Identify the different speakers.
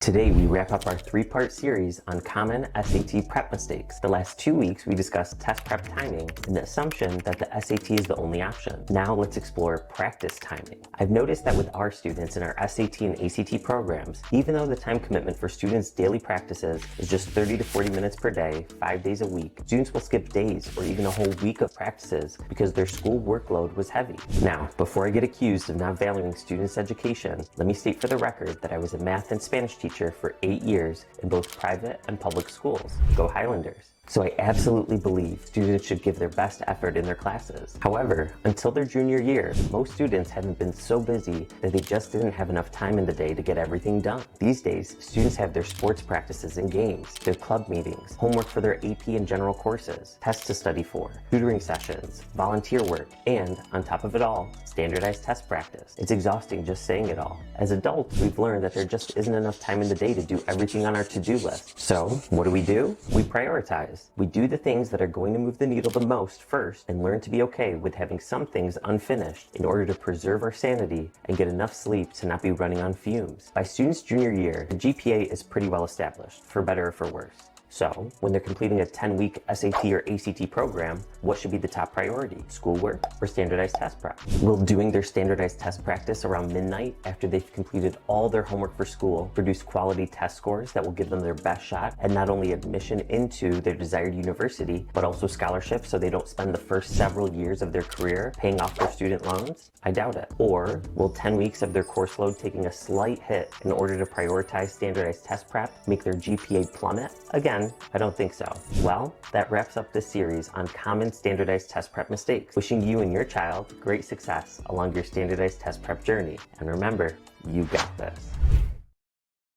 Speaker 1: Today, we wrap up our three-part series on common SAT prep mistakes. The last 2 weeks, we discussed test prep timing and the assumption that the SAT is the only option. Now let's explore practice timing. I've noticed that with our students in our SAT and ACT programs, even though the time commitment for students' daily practices is just 30 to 40 minutes per day, 5 days a week, students will skip days or even a whole week of practices because their school workload was heavy. Now, before I get accused of not valuing students' education, let me state for the record that I was a math and Spanish teacher for 8 years in both private and public schools. Go Highlanders. So I absolutely believe students should give their best effort in their classes. However, until their junior year, most students haven't been so busy that they just didn't have enough time in the day to get everything done. These days, students have their sports practices and games, their club meetings, homework for their AP and general courses, tests to study for, tutoring sessions, volunteer work, and, on top of it all, standardized test practice. It's exhausting just saying it all. As adults, we've learned that there just isn't enough time in the day to do everything on our to-do list. So, what do? We prioritize. We do the things that are going to move the needle the most first and learn to be okay with having some things unfinished in order to preserve our sanity and get enough sleep to not be running on fumes. By students' junior year, the GPA is pretty well established, for better or for worse. So, when they're completing a 10-week SAT or ACT program, what should be the top priority? Schoolwork or standardized test prep? Will doing their standardized test practice around midnight after they've completed all their homework for school produce quality test scores that will give them their best shot at not only admission into their desired university, but also scholarship so they don't spend the first several years of their career paying off their student loans? I doubt it. Or will 10 weeks of their course load taking a slight hit in order to prioritize standardized test prep make their GPA plummet? Again, I don't think so. Well, that wraps up this series on common standardized test prep mistakes. Wishing you and your child great success along your standardized test prep journey. And remember, you got this.